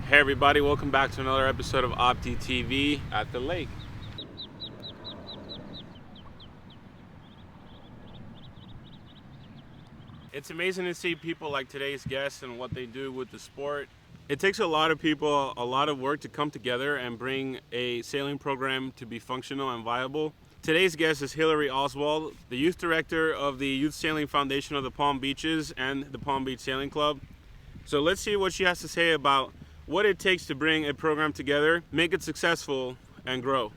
Hey everybody, welcome back to another episode of Opti TV at the lake. It's amazing to see people like today's guests and what they do with the sport. It takes a lot of people, a lot of work to come together and bring a sailing program to be functional and viable. Today's guest is Hillary Oswald, the youth director of the Youth Sailing Foundation of the Palm Beaches and the Palm Beach Sailing Club. So let's see what she has to say about what it takes to bring a program together, make it successful, and grow.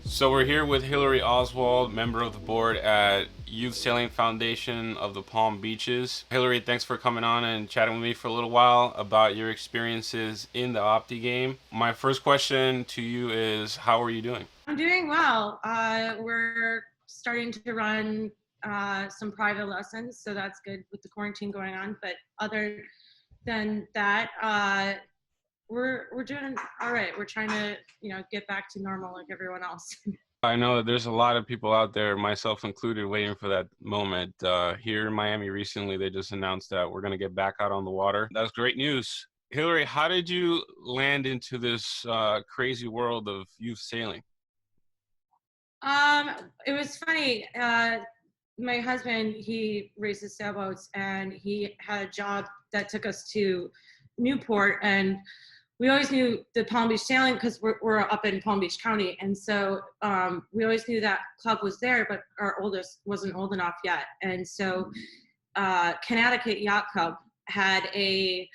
So we're here with Hillary Oswald, member of the board at Youth Sailing Foundation of the Palm Beaches. Hillary, thanks for coming on and chatting with me for a little while about your experiences in the Opti game. My first question to you is, how are you doing? I'm doing well. We're starting to run some private lessons, so that's good with the quarantine going on. But other than that, we're doing all right. We're trying to, get back to normal like everyone else. I know that there's a lot of people out there, myself included, waiting for that moment. Here in Miami recently, they just announced that we're going to get back out on the water. That's great news. Hillary, how did you land into this crazy world of youth sailing? It was funny. My husband, he races sailboats, and he had a job that took us to Newport, and we always knew the Palm Beach Sailing because we're up in Palm Beach County, and so we always knew that club was there, but our oldest wasn't old enough yet, and so Connecticut Yacht Club had a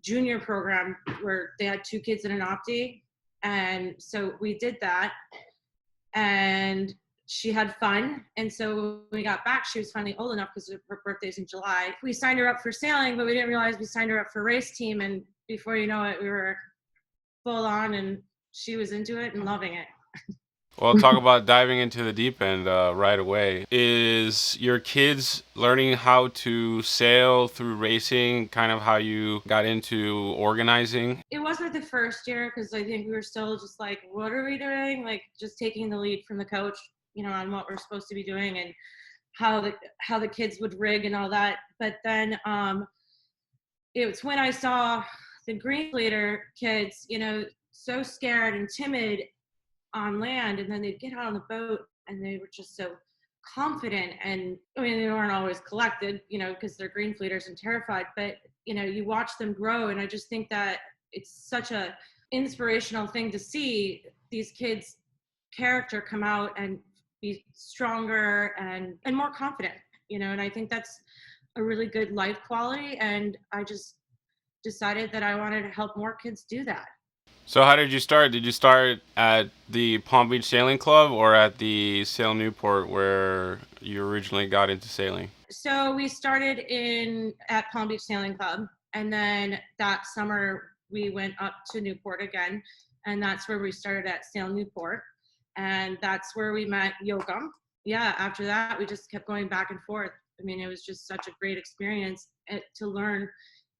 junior program where they had 2 kids in an Opti, and so we did that, and she had fun, and so when we got back, she was finally old enough because her birthday's in July. We signed her up for sailing, but we didn't realize we signed her up for race team, and before you know it, we were full on, and she was into it and loving it. Well, talk about diving into the deep end right away. Is your kids learning how to sail through racing, kind of how you got into organizing? It wasn't the first year because I think we were still just like, what are we doing? Like just taking the lead from the coach, on what we're supposed to be doing and how the kids would rig and all that. But then it was when I saw the green leader kids, so scared and timid on land, and then they'd get out on the boat and they were just so confident, and I mean they weren't always collected, because they're green fleeters and terrified, but you watch them grow, and I just think that it's such a inspirational thing to see these kids' character come out and be stronger and more confident, and I think that's a really good life quality, and I just decided that I wanted to help more kids do that. So how did you start? Did you start at the Palm Beach Sailing Club or at the Sail Newport where you originally got into sailing? So we started at Palm Beach Sailing Club, and then that summer we went up to Newport again, and that's where we started at Sail Newport, and that's where we met Yogam. Yeah, after that we just kept going back and forth. I mean, it was just such a great experience to learn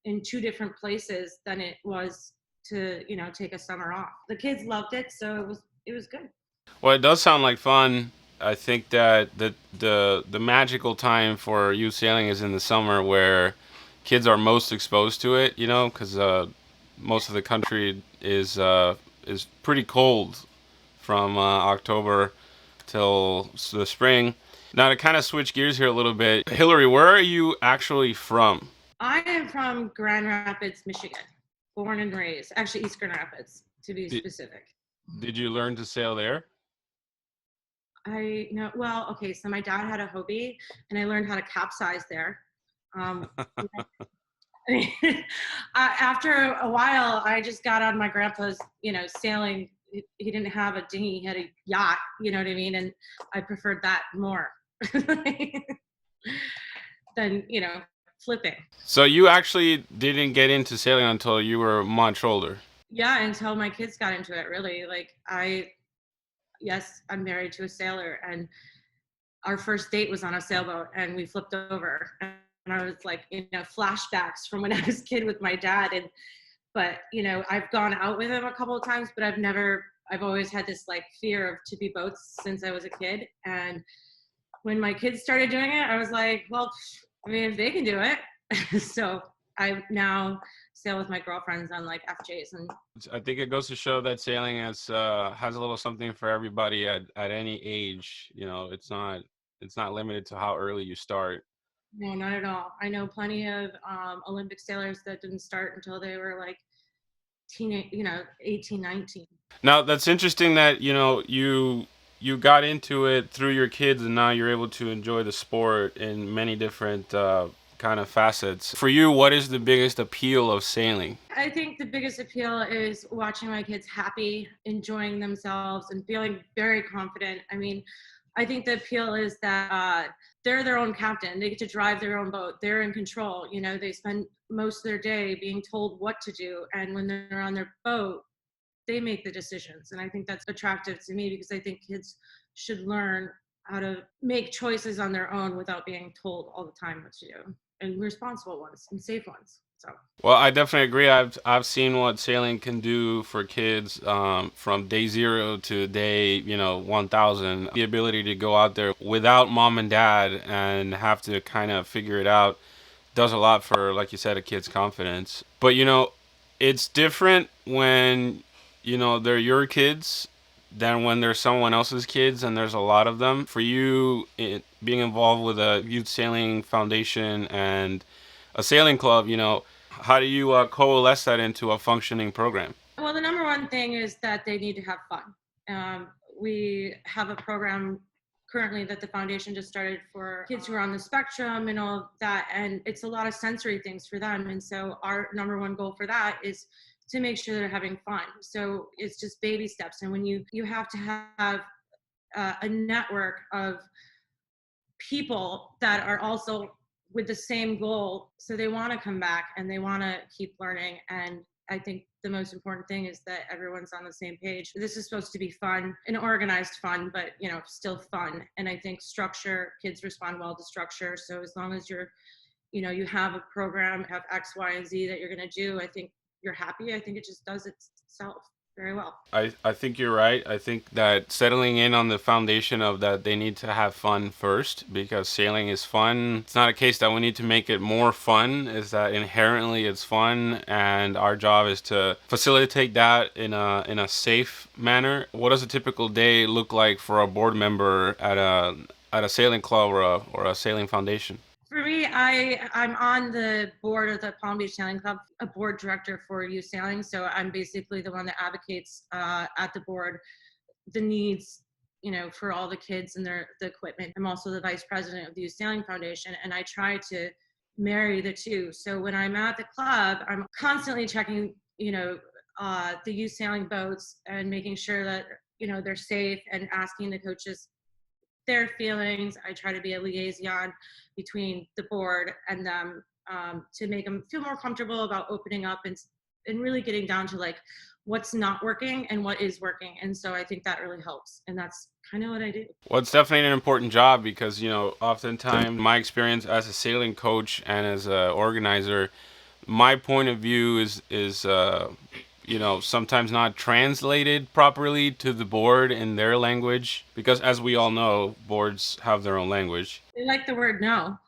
in 2 different places than it was to take a summer off. The kids loved it, so it was good. Well, it does sound like fun. I think that the magical time for youth sailing is in the summer where kids are most exposed to it, because most of the country is pretty cold from October till the spring. Now, to kind of switch gears here a little bit, Hillary, where are you actually from? I am from Grand Rapids, Michigan, born and raised. Actually, East Grand Rapids, to be specific. Did you learn to sail there? Well, okay, so my dad had a Hobie, and I learned how to capsize there. After a while, I just got on my grandpa's, sailing. He didn't have a dinghy, he had a yacht, you know what I mean? And I preferred that more than, flipping. So you actually didn't get into sailing until you were much older. Yeah, until my kids got into it, really. Like yes, I'm married to a sailor, and our first date was on a sailboat, and we flipped over. And I was like, flashbacks from when I was a kid with my dad. But I've gone out with him a couple of times, but I've always had this like fear of tippy boats since I was a kid. And when my kids started doing it, I was like, well, I mean, if they can do it. So I now sail with my girlfriends on like FJs. And I think it goes to show that sailing has a little something for everybody at any age. It's not limited to how early you start. no, not at all. I know plenty of Olympic sailors that didn't start until they were like teenage, 18, 19. Now that's interesting that you got into it through your kids, and now you're able to enjoy the sport in many different kind of facets. For you, what is the biggest appeal of sailing? I think the biggest appeal is watching my kids happy, enjoying themselves, and feeling very confident. I mean, I think the appeal is that they're their own captain. They get to drive their own boat. They're in control. They spend most of their day being told what to do. And when they're on their boat, they make the decisions. And I think that's attractive to me, because I think kids should learn how to make choices on their own without being told all the time what to do, and responsible ones and safe ones. So. Well, I definitely agree. I've seen what sailing can do for kids from day 0 to day 1,000. The ability to go out there without mom and dad and have to kind of figure it out does a lot for, like you said, a kid's confidence. But it's different when they're your kids than when they're someone else's kids, and there's a lot of them. For you, being involved with a youth sailing foundation and a sailing club, how do you coalesce that into a functioning program? Well, the number one thing is that they need to have fun. We have a program currently that the foundation just started for kids who are on the spectrum and all of that, and it's a lot of sensory things for them. And so our number one goal for that is to make sure they're having fun. So it's just baby steps. And when you have to have a network of people that are also with the same goal, so they want to come back and they want to keep learning. And I think the most important thing is that everyone's on the same page. This is supposed to be fun and organized fun, but still fun. And I think structure, kids respond well to structure. So as long as you have a program, have X, Y, and Z that you're going to do, I think you're happy. I think it just does itself very well. I think you're right. I think that settling in on the foundation of that they need to have fun first, because sailing is fun. It's not a case that we need to make it more fun, is that inherently it's fun, and our job is to facilitate that in a safe manner. What does a typical day look like for a board member at a sailing club or a sailing foundation? For me, I'm on the board of the Palm Beach Sailing Club, a board director for youth sailing. So I'm basically the one that advocates at the board the needs, for all the kids and the equipment. I'm also the vice president of the Youth Sailing Foundation, and I try to marry the two. So when I'm at the club, I'm constantly checking, the youth sailing boats and making sure that they're safe, and asking the coaches their feelings. I try to be a liaison between the board and them, to make them feel more comfortable about opening up and really getting down to like what's not working and what is working. And so I think that really helps. And that's kind of what I do. Well, it's definitely an important job because, oftentimes my experience as a sailing coach and as an organizer, my point of view is sometimes not translated properly to the board in their language, because as we all know, boards have their own language. They like the word no.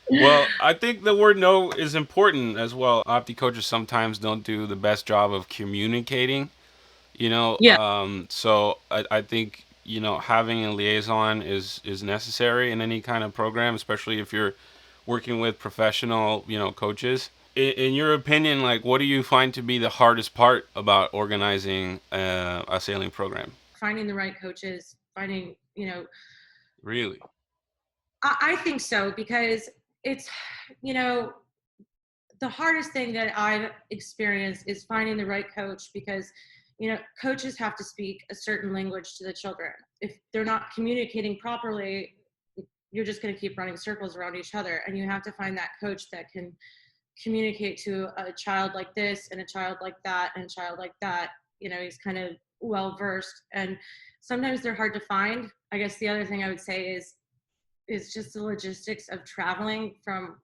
Well, I think the word no is important as well. Opti coaches sometimes don't do the best job of communicating, Yeah. so I think, having a liaison is necessary in any kind of program, especially if you're working with professional, coaches. In your opinion, like, what do you find to be the hardest part about organizing a sailing program? Finding the right coaches, Really? I think so, because it's, the hardest thing that I've experienced is finding the right coach, because, coaches have to speak a certain language to the children. If they're not communicating properly, you're just going to keep running circles around each other. And you have to find that coach that can communicate to a child like this and a child like that and a child like that. He's kind of well versed, and sometimes they're hard to find. I guess the other thing I would say is just the logistics of traveling from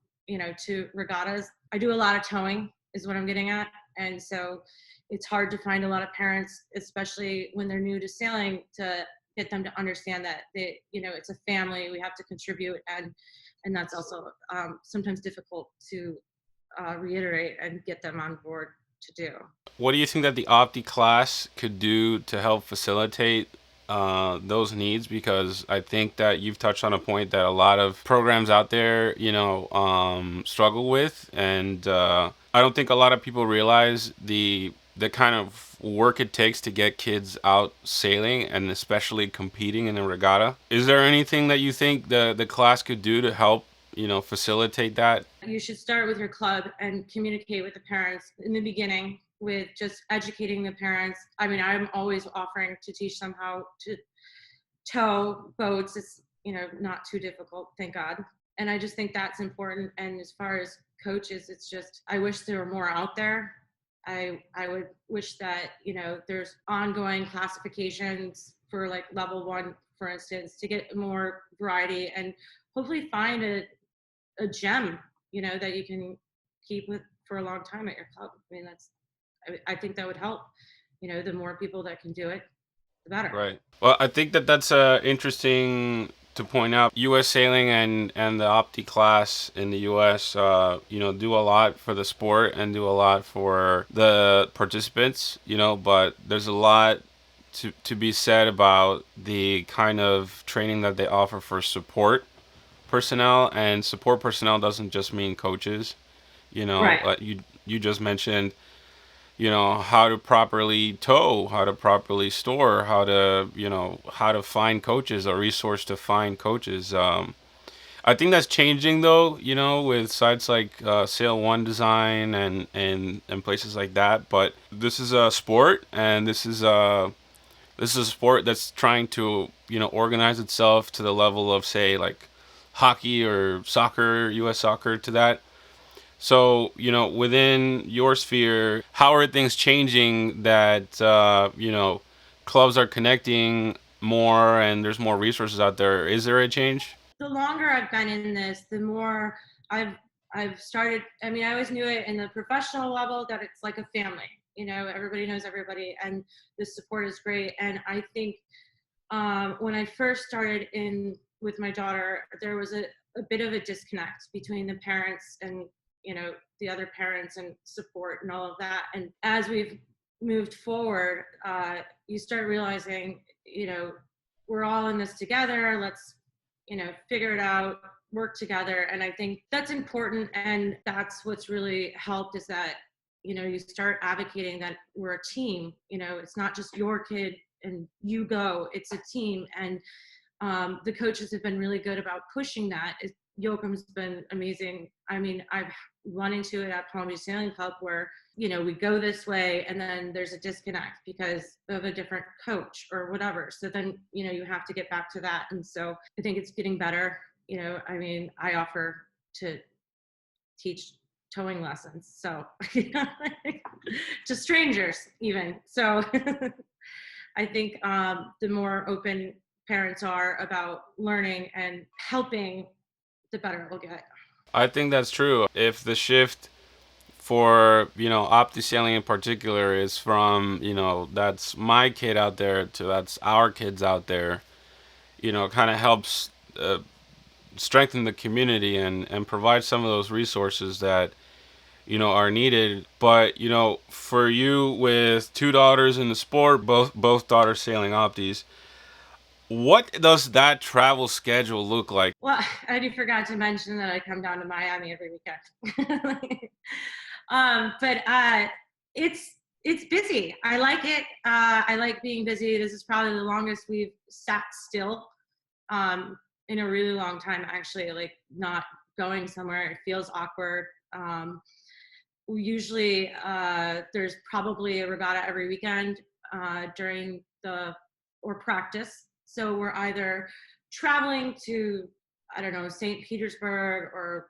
to regattas. I do a lot of towing is what I'm getting at, and so it's hard to find a lot of parents, especially when they're new to sailing, to get them to understand that it's a family. We have to contribute, and that's also sometimes difficult to reiterate and get them on board to do. What do you think that the Opti class could do to help facilitate those needs? Because I think that you've touched on a point that a lot of programs out there, struggle with, and I don't think a lot of people realize the kind of work it takes to get kids out sailing and especially competing in a regatta. Is there anything that you think the class could do to help facilitate that? You should start with your club and communicate with the parents in the beginning with just educating the parents. I mean, I'm always offering to teach them how to tow boats. It's, not too difficult, thank God. And I just think that's important. And as far as coaches, it's just, I wish there were more out there. I would wish that, there's ongoing classifications for like level 1, for instance, to get more variety and hopefully find a gem, that you can keep with for a long time at your club. I mean, I think that would help. The more people that can do it, the better. Right. Well, I think that's interesting to point out. U.S. Sailing and the Opti class in the U.S. Do a lot for the sport and do a lot for the participants. But there's a lot to be said about the kind of training that they offer for support personnel, and support personnel doesn't just mean coaches. Right. You just mentioned how to properly tow, how to properly store, how to find coaches, a resource to find coaches. I think that's changing though, with sites like Sail One Design and places like that. But this is a sport, and this is a sport that's trying to organize itself to the level of, say, like hockey or soccer, U.S. soccer, to that. So, within your sphere, how are things changing that, clubs are connecting more and there's more resources out there? Is there a change? The longer I've been in this, the more I've started. I mean, I always knew it in the professional level that it's like a family. Everybody knows everybody, and the support is great. And I think when I first started in with my daughter, there was a bit of a disconnect between the parents and the other parents and support and all of that. And as we've moved forward, you start realizing, we're all in this together. Let's, figure it out, work together. And I think that's important. And that's what's really helped, is that, you start advocating that we're a team. It's not just your kid and you go, it's a team. And the coaches have been really good about pushing that. Yoakum's been amazing. I mean, I've run into it at Palm Beach Sailing Club where, we go this way and then there's a disconnect because of a different coach or whatever. So then, you have to get back to that. And so I think it's getting better. I mean, I offer to teach towing lessons. So to strangers even. So I think the more open parents are about learning and helping, the better we'll get. I think that's true. If the shift for, Opti sailing in particular is from, that's my kid out there to that's our kids out there, kind of helps strengthen the community and provide some of those resources that, are needed. But, for you with 2 daughters in the sport, both daughters sailing Optis, what does that travel schedule look like? Well, I already forgot to mention that I come down to Miami every weekend. But it's busy. I like it. I like being busy. This is probably the longest we've sat still in a really long time, actually, like not going somewhere. It feels awkward. We usually, there's probably a regatta every weekend during or practice. So we're either traveling to I don't know, St. Petersburg or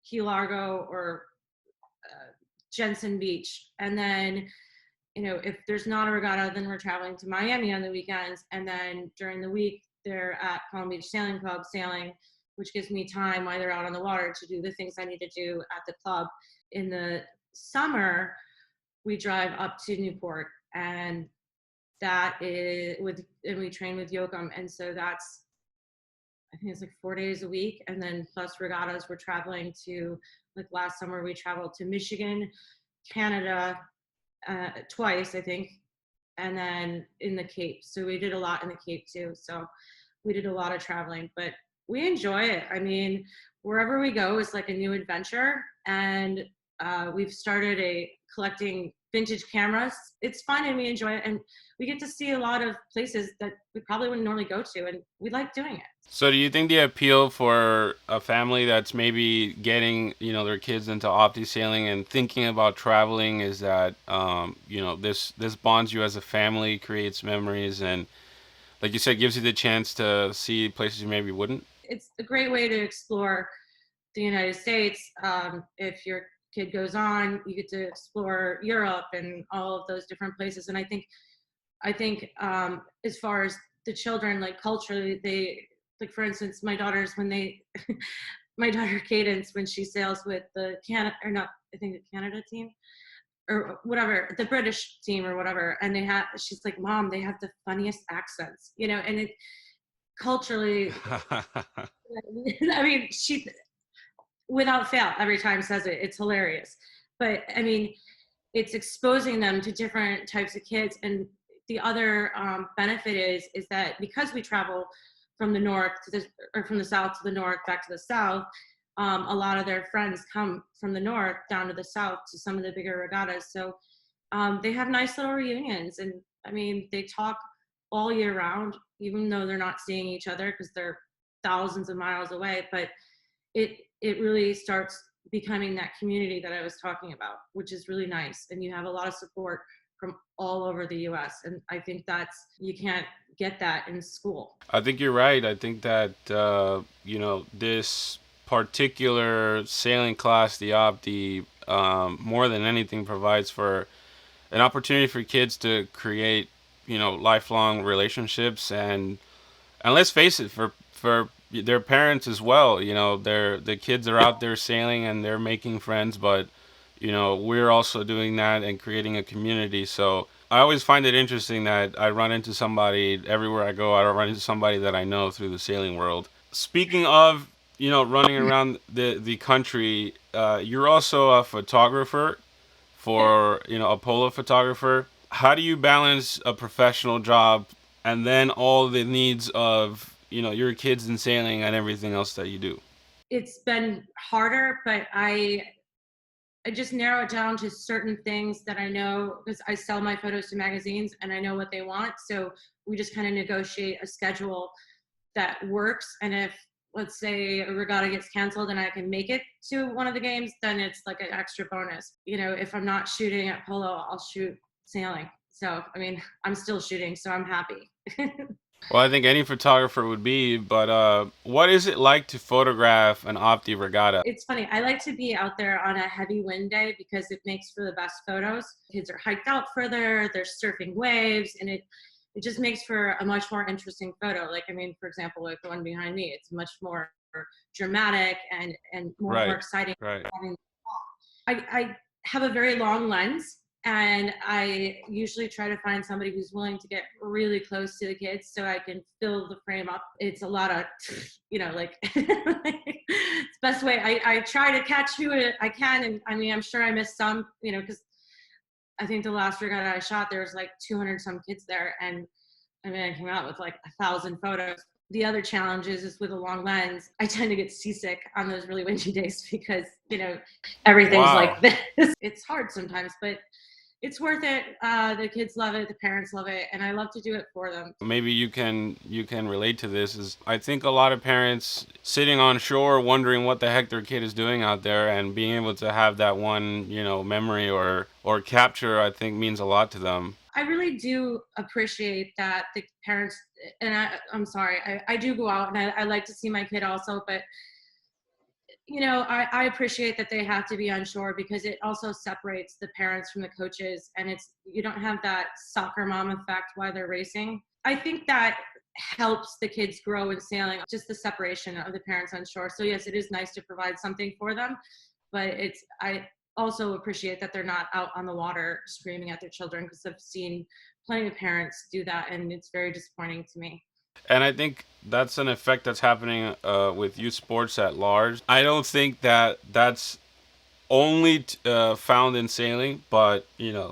Key Largo or Jensen Beach. And then, if there's not a regatta, then we're traveling to Miami on the weekends. And then during the week, they're at Palm Beach Sailing Club sailing, which gives me time while they're out on the water to do the things I need to do at the club. In the summer, we drive up to Newport, and and we train with Yoakum. And so I think it's like 4 days a week. And then plus regattas, we're traveling to, like last summer, we traveled to Michigan, Canada, twice, I think, and then in the Cape. So we did a lot in the Cape too. So we did a lot of traveling, but we enjoy it. I mean, wherever we go is like a new adventure. And we've started collecting vintage cameras. It's fun and we enjoy it. And we get to see a lot of places that we probably wouldn't normally go to. And we like doing it. So do you think the appeal for a family that's maybe getting, their kids into Opti sailing and thinking about traveling is that, this bonds you as a family, creates memories, and like you said, gives you the chance to see places you maybe wouldn't? It's a great way to explore the United States. If your kid goes on, you get to explore Europe and all of those different places. And I think as far as the children, like culturally, like for instance, my daughter Cadence, when she sails with the Canada team or whatever, the British team or whatever, and she's like, Mom, they have the funniest accents, and it culturally, I mean, she without fail every time says it. It's hilarious. But I mean, it's exposing them to different types of kids. And the other benefit is that because we travel from the north or from the south to the north, back to the south, a lot of their friends come from the north down to the south to some of the bigger regattas. So they have nice little reunions. And I mean, they talk all year round, even though they're not seeing each other because they're thousands of miles away. But it really starts becoming that community that I was talking about, which is really nice. And you have a lot of support from all over the US. And I think you can't get that in school. I think you're right. I think that, this particular sailing class, the Opti, more than anything provides for an opportunity for kids to create, lifelong relationships. And let's face it, for their parents as well, the kids are out there sailing and they're making friends, but we're also doing that and creating a community. So I always find it interesting that I run into somebody everywhere I go. I don't run into somebody that I know through the sailing world. Speaking of, running around the country, you're also a photographer for, a polo photographer. How do you balance a professional job and then all the needs of, your kids in sailing and everything else that you do? It's been harder, but I just narrow it down to certain things that I know, because I sell my photos to magazines and I know what they want. So we just kind of negotiate a schedule that works. And if, let's say, a regatta gets canceled and I can make it to one of the games, then it's like an extra bonus. If I'm not shooting at polo, I'll shoot sailing. So, I mean, I'm still shooting, so I'm happy. Well, I think any photographer would be, but what is it like to photograph an Opti regatta? It's funny. I like to be out there on a heavy wind day because it makes for the best photos. Kids are hiked out further, they're surfing waves, and it just makes for a much more interesting photo. Like, I mean, for example, like the one behind me, it's much more dramatic and more exciting. Right. I have a very long lens, and I usually try to find somebody who's willing to get really close to the kids so I can fill the frame up. It's a lot of, like, it's the best way. I try to catch who I can. And I mean, I'm sure I missed some, because I think the last regatta I shot, there was like 200 some kids there. And I mean, I came out with like 1,000 photos. The other challenge is with a long lens, I tend to get seasick on those really windy days because, everything's like this. It's hard sometimes, but it's worth it. The kids love it, the parents love it, and I love to do it for them. Maybe you can relate to this. Is I think a lot of parents sitting on shore wondering what the heck their kid is doing out there, and being able to have that one, memory or capture, I think means a lot to them. I really do appreciate that the parents, and I'm sorry, I do go out and I like to see my kid also, but I appreciate that they have to be on shore because it also separates the parents from the coaches, and you don't have that soccer mom effect while they're racing. I think that helps the kids grow in sailing, just the separation of the parents on shore. So yes, it is nice to provide something for them, but I also appreciate that they're not out on the water screaming at their children, because I've seen plenty of parents do that, and it's very disappointing to me. And I think that's an effect that's happening with youth sports at large. I don't think that that's only found in sailing, but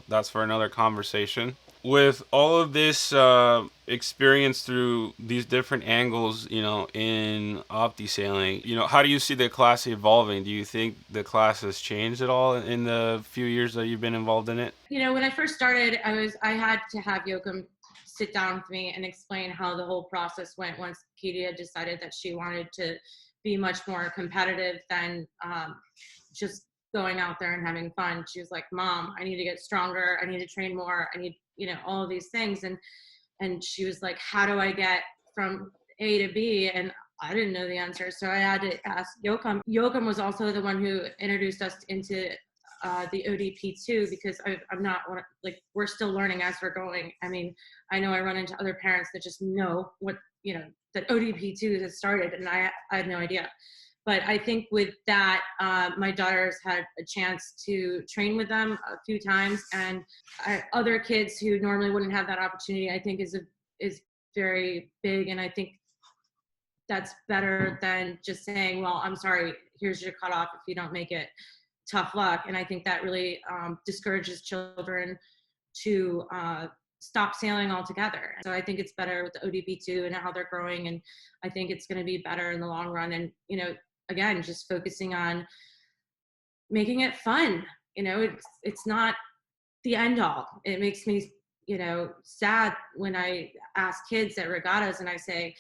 that's for another conversation. With all of this experience through these different angles, in Opti sailing, how do you see the class evolving? Do you think the class has changed at all in the few years that you've been involved in it? When I first started, I had to have Yoakum sit down with me and explain how the whole process went once Kedia decided that she wanted to be much more competitive than just going out there and having fun. She was like, Mom, I need to get stronger. I need to train more. I need, all of these things. And she was like, how do I get from A to B? And I didn't know the answer. So I had to ask Yoakum. Yoakum was also the one who introduced us into the ODP2, because I'm not, like, we're still learning as we're going. I mean, I know I run into other parents that just know what, that ODP2 has started, and I had no idea. But I think with that, my daughters had a chance to train with them a few times, and other kids who normally wouldn't have that opportunity, I think is very big. And I think that's better than just saying, well, I'm sorry, here's your cutoff. If you don't make it, tough luck. And I think that really discourages children to stop sailing altogether. So I think it's better with the ODP2 and how they're growing. And I think it's going to be better in the long run. And, again, just focusing on making it fun. It's not the end all. It makes me, sad when I ask kids at regattas and I say,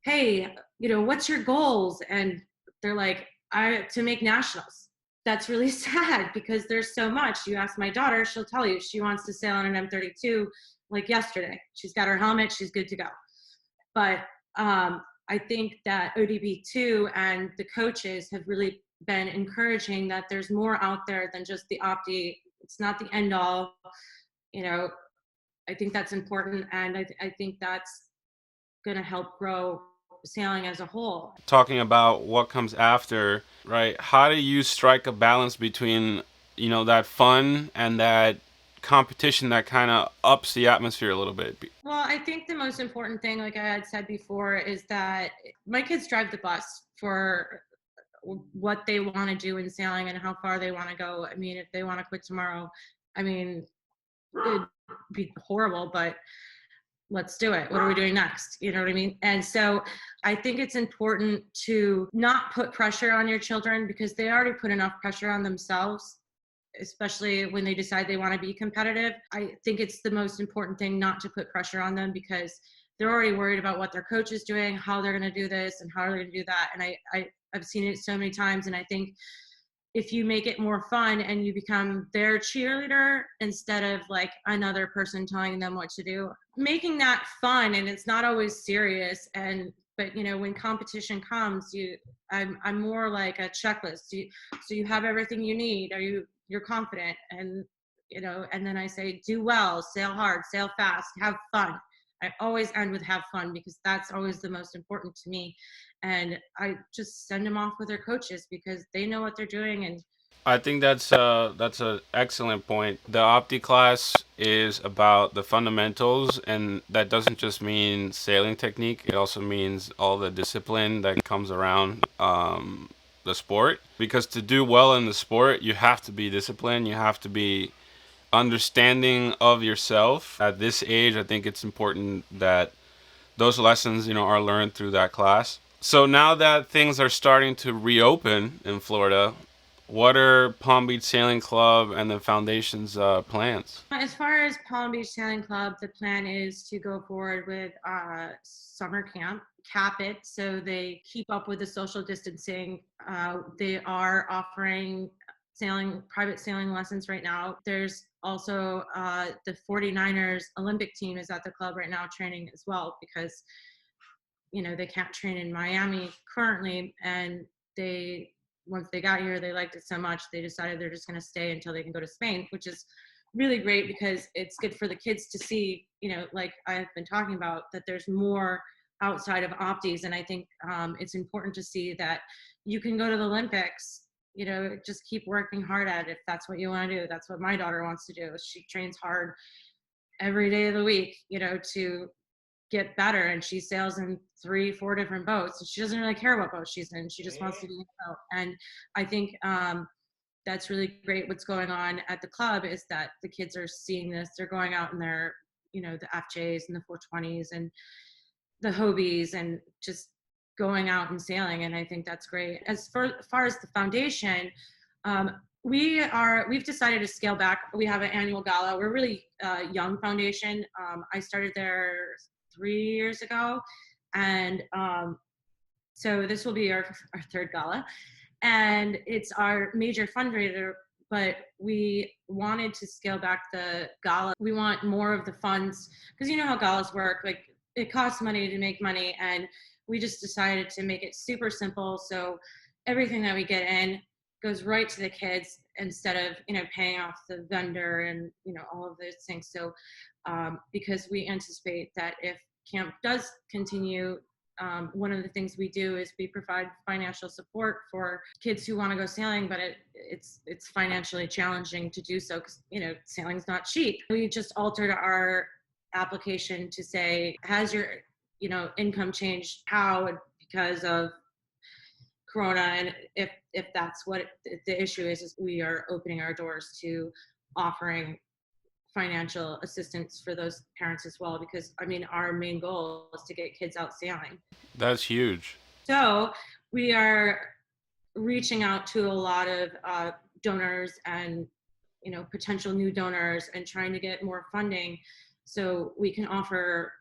hey, what's your goals? And they're like, to make nationals. That's really sad because there's so much. You ask my daughter, she'll tell you she wants to sail on an M32 like yesterday. She's got her helmet, she's good to go. But I think that ODB2 and the coaches have really been encouraging that there's more out there than just the Opti. It's not the end all. I think that's important, and I think that's going to help grow sailing as a whole. Talking about what comes after, right? How do you strike a balance between, that fun and that competition that kind of ups the atmosphere a little bit? Well, I think the most important thing, like I had said before, is that my kids drive the bus for what they want to do in sailing and how far they want to go. I mean, if they want to quit tomorrow, I mean, it'd be horrible, but let's do it. What are we doing next? You know what I mean? And so I think it's important to not put pressure on your children, because they already put enough pressure on themselves, especially when they decide they want to be competitive. I think it's the most important thing not to put pressure on them, because they're already worried about what their coach is doing, how they're going to do this and how they're going to do that. And I've seen it so many times. And I think if you make it more fun and you become their cheerleader instead of like another person telling them what to do, making that fun, and it's not always serious. But when competition comes, I'm more like a checklist. So you have everything you need. You're confident, and and then I say, do well, sail hard, sail fast, have fun. I always end with have fun, because that's always the most important to me. And I just send them off with their coaches because they know what they're doing. And I think that's an excellent point. The Opti class is about the fundamentals, and that doesn't just mean sailing technique. It also means all the discipline that comes around the sport. Because to do well in the sport, you have to be disciplined. You have to be understanding of yourself. At this age, I think it's important that those lessons, are learned through that class. So now that things are starting to reopen in Florida, what are Palm Beach Sailing Club and the Foundation's plans? As far as Palm Beach Sailing Club, the plan is to go forward with summer camp, cap it so they keep up with the social distancing. They are offering private sailing lessons right now. There's also the 49ers Olympic team is at the club right now training as well, because they can't train in Miami currently, and once they got here, they liked it so much they decided they're just going to stay until they can go to Spain, which is really great because it's good for the kids to see, like I've been talking about, that there's more outside of Optis. And I think it's important to see that you can go to the Olympics, just keep working hard at it if that's what you want to do. That's what my daughter wants to do. She trains hard every day of the week, to get better, and she sails in 3-4 different boats, and she doesn't really care what boat she's in. She just wants to be in a boat. And I think that's really great. What's going on at the club is that the kids are seeing this. They're going out in their, the FJs and the 420s and the Hobies, and just going out and sailing. And I think that's great. As far as the foundation, we've decided to scale back. We have an annual gala. We're a really young foundation. I started there 3 years ago, and so this will be our third gala, and it's our major fundraiser. But we wanted to scale back the gala. We want more of the funds, because you know how galas work. Like, it costs money to make money, and we just decided to make it super simple. So everything that we get in goes right to the kids, instead of paying off the vendor and all of those things. So because we anticipate that if camp does continue, one of the things we do is we provide financial support for kids who want to go sailing, but it's financially challenging to do so, because sailing's not cheap. We just altered our application to say, has your income changed? How? Because of Corona. And if that's what the issue is we are opening our doors to offering financial assistance for those parents as well, because our main goal is to get kids out sailing. That's huge. So we are reaching out to a lot of donors and potential new donors, and trying to get more funding so we can offer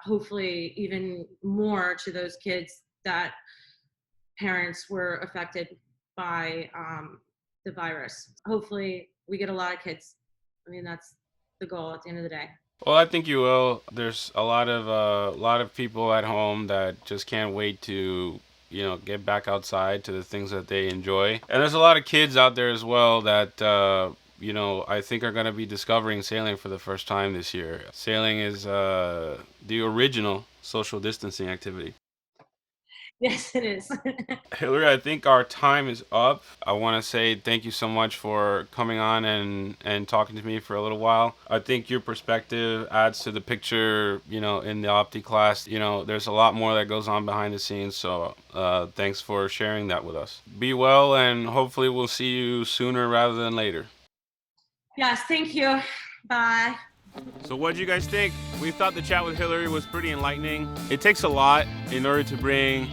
hopefully even more to those kids that parents were affected by the virus. Hopefully we get a lot of kids. That's the goal at the end of the day. Well, I think you will. There's a lot of people at home that just can't wait to get back outside to the things that they enjoy, and there's a lot of kids out there as well that I think are going to be discovering sailing for the first time this year. Sailing is the original social distancing activity. Yes, it is. Hillary, I think our time is up. I want to say thank you so much for coming on and talking to me for a little while. I think your perspective adds to the picture, in the Opti class. There's a lot more that goes on behind the scenes, so thanks for sharing that with us. Be well, and hopefully we'll see you sooner rather than later. Yes, thank you. Bye. So what did you guys think? We thought the chat with Hillary was pretty enlightening. It takes a lot in order to bring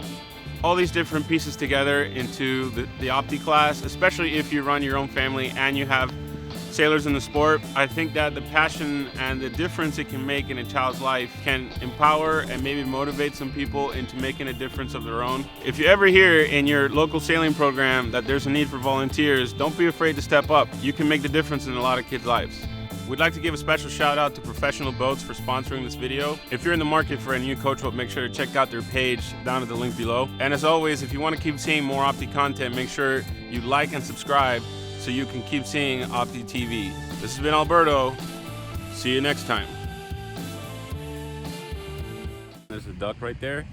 all these different pieces together into the Opti class, especially if you run your own family and you have sailors in the sport. I think that the passion and the difference it can make in a child's life can empower and maybe motivate some people into making a difference of their own. If you ever hear in your local sailing program that there's a need for volunteers, don't be afraid to step up. You can make the difference in a lot of kids' lives. We'd like to give a special shout out to Professional Boats for sponsoring this video. If you're in the market for a new coach boat, make sure to check out their page down at the link below. And as always, if you want to keep seeing more Opti content, make sure you like and subscribe so you can keep seeing Opti TV. This has been Alberto. See you next time. There's a duck right there.